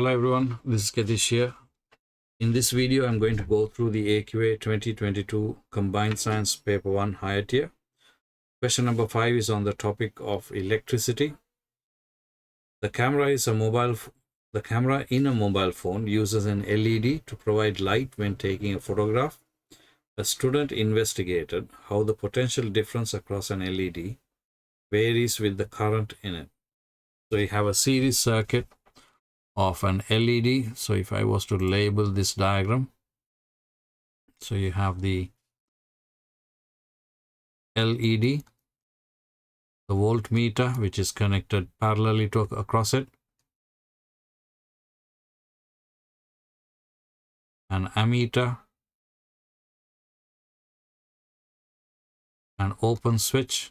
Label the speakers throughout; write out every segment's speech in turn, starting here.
Speaker 1: Hello everyone, this is Katish here. In this video, I'm going to go through the AQA 2022 Combined Science Paper 1 Higher Tier. Question number 5 is on the topic of electricity. The camera in a mobile phone uses an LED to provide light when taking a photograph. A student investigated how the potential difference across an LED varies with the current in it. So you have a series circuit of an LED. So if I was to label this diagram, so you have the LED, the voltmeter which is connected parallelly to across it, an ammeter, an open switch,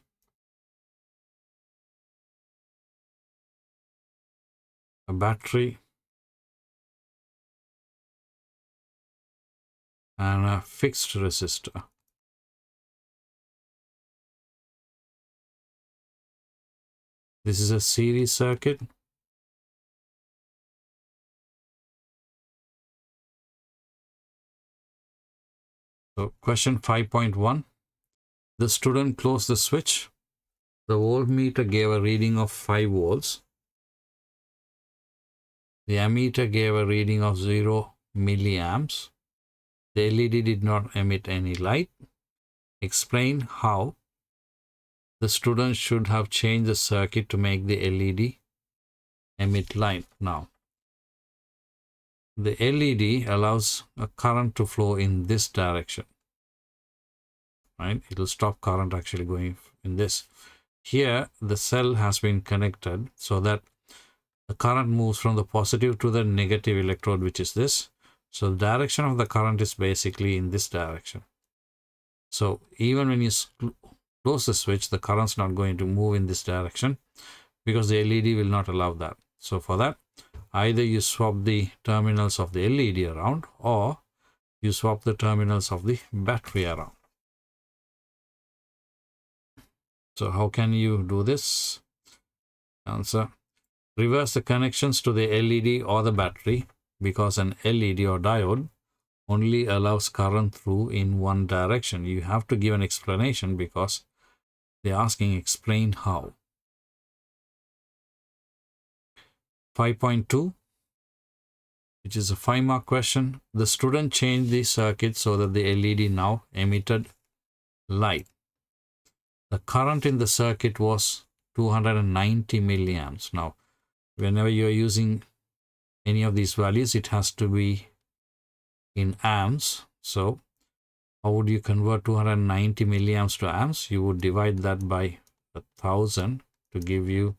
Speaker 1: a battery, and a fixed resistor. This is a series circuit. So question 5.1. The student closed the switch. The voltmeter gave a reading of 5 volts. The ammeter gave a reading of 0 milliamps. The LED did not emit any light. Explain how the student should have changed the circuit to make the LED emit light. Now, the LED allows a current to flow in this direction, right? It will stop current actually going in this. Here, the cell has been connected so that the current moves from the positive to the negative electrode, which is this. So the direction of the current is basically in this direction. So even when you close the switch, the current's not going to move in this direction because the LED will not allow that. So for that, either you swap the terminals of the LED around or you swap the terminals of the battery around. So how can you do this? Answer: reverse the connections to the LED or the battery, because an LED or diode only allows current through in one direction. You have to give an explanation because they're asking explain how. 5.2, which is a 5-mark question. The student changed the circuit so that the LED now emitted light. The current in the circuit was 290 milliamps. Now, whenever you are using any of these values, it has to be in amps. So how would you convert 290 milliamps to amps? You would divide that by 1000 to give you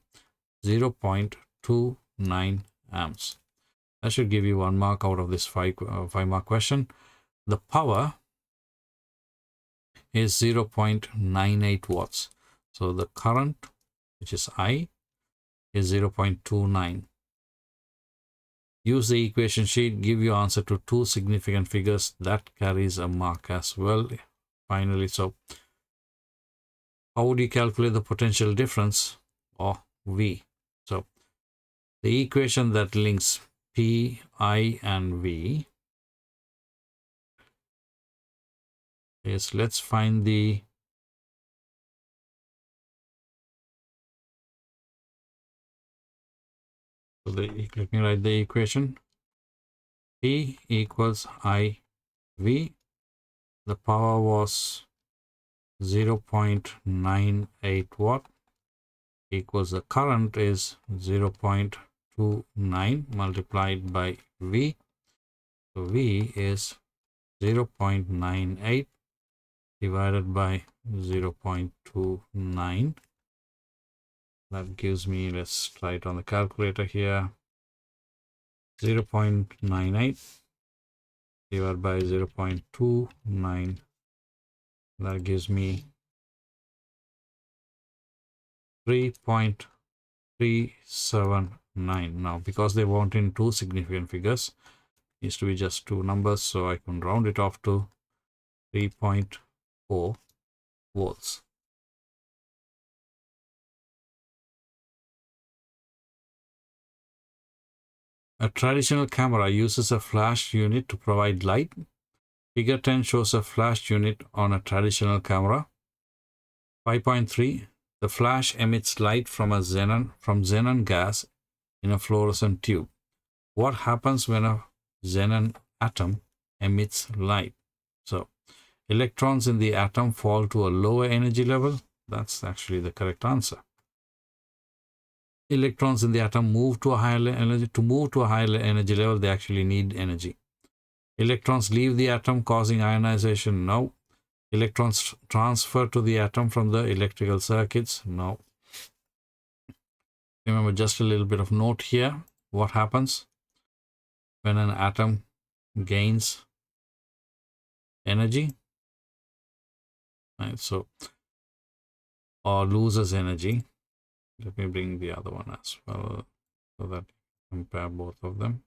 Speaker 1: 0.29 amps. That should give you 1 mark out of this 5-mark question. The power is 0.98 watts. So the current, which is I, is 0.29. Use the equation sheet, give your answer to 2 significant figures. That carries a mark as well. Finally, so how would you calculate the potential difference, or V? So the equation that links P, I, and V is, let's find the let me write the equation. P equals I V. The power was 0.98 watt equals the current is 0.29 multiplied by V. So V is 0.98 divided by 0.29. That gives me, let's try it on the calculator here, 0.98 divided by 0.29. That gives me 3.379. Now, because they want in 2 significant figures, it needs to be just 2 numbers, so I can round it off to 3.4 volts. A traditional camera uses a flash unit to provide light. Figure 10 shows a flash unit on a traditional camera. 5.3. The flash emits light from xenon gas in a fluorescent tube. What happens when a xenon atom emits light? So, electrons in the atom fall to a lower energy level. That's actually the correct answer. Electrons in the atom move to a higher energy. To move to a higher energy level, they actually need energy. Electrons leave the atom, causing ionization. No. Electrons transfer to the atom from the electrical circuits. No. Remember, just a little bit of note here. What happens when an atom gains energy? Right, so, or loses energy. Let me bring the other one as well so that you compare both of them.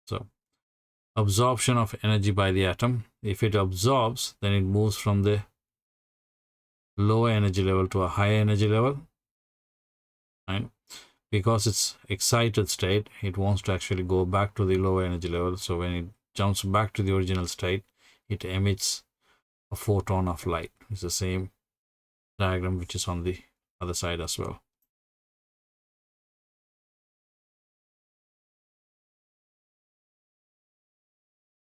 Speaker 1: So, absorption of energy by the atom. If it absorbs, then it moves from the lower energy level to a higher energy level. Right? Because it's excited state, it wants to actually go back to the lower energy level. So when it jumps back to the original state, it emits a photon of light. It's the same diagram which is on the other side as well.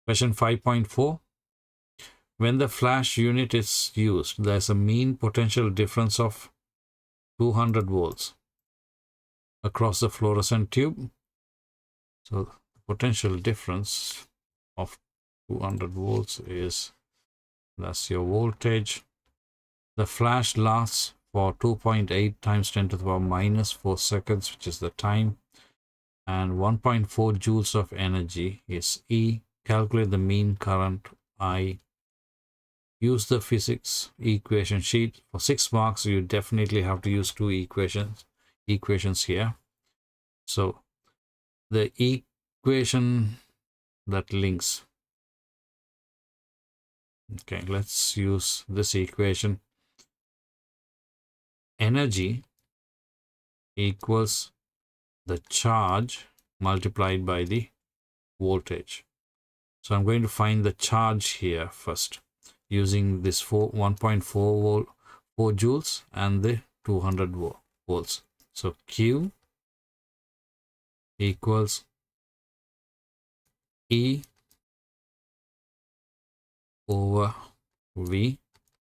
Speaker 1: Question 5.4. When the flash unit is used, there's a mean potential difference of 200 volts across the fluorescent tube. So the potential difference of 200 volts is, that's your voltage. The flash lasts for 2.8 times 10 to the power minus 4 seconds, which is the time. And 1.4 joules of energy is E. Calculate the mean current I. Use the physics equation sheet. For 6 marks, you definitely have to use two equations here. So the equation that links. Okay, let's use this equation. Energy equals the charge multiplied by the voltage. So I'm going to find the charge here first using this 1.4 joules and the 200 volts. So Q equals E over V.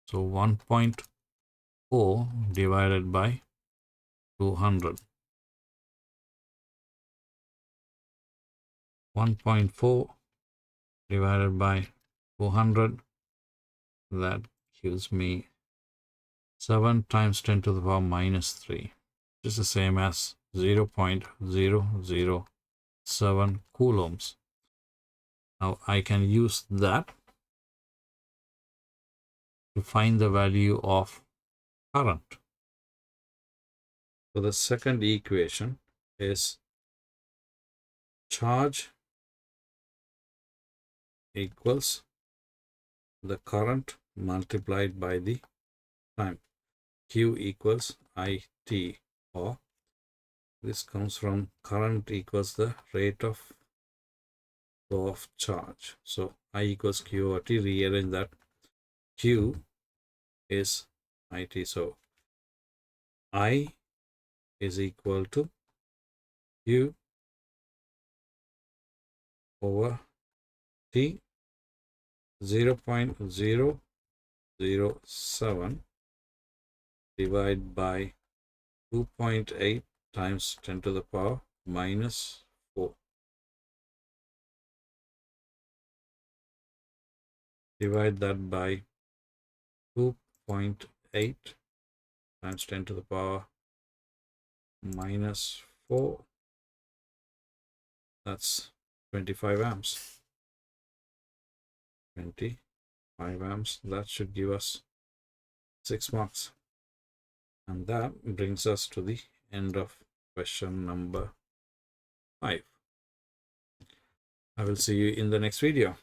Speaker 1: So 1.4 divided by 200. 1.4 divided by 200, that gives me 7 times 10 to the power minus 3, which is the same as 0.007 coulombs. Now I can use that to find the value of current. So the second equation is charge equals the current multiplied by the time. Q equals IT, or this comes from current equals the rate of flow of charge. So I equals Q over T. Rearrange that. Q is IT. So I is equal to Q over T. 0.007 divided by 2.8 times 10 to the power minus 4. Divide that by 2.8 times 10 to the power minus 4. That's 25 amps. 25 amps. That should give us 6 marks. And that brings us to the end of question number 5. I will see you in the next video.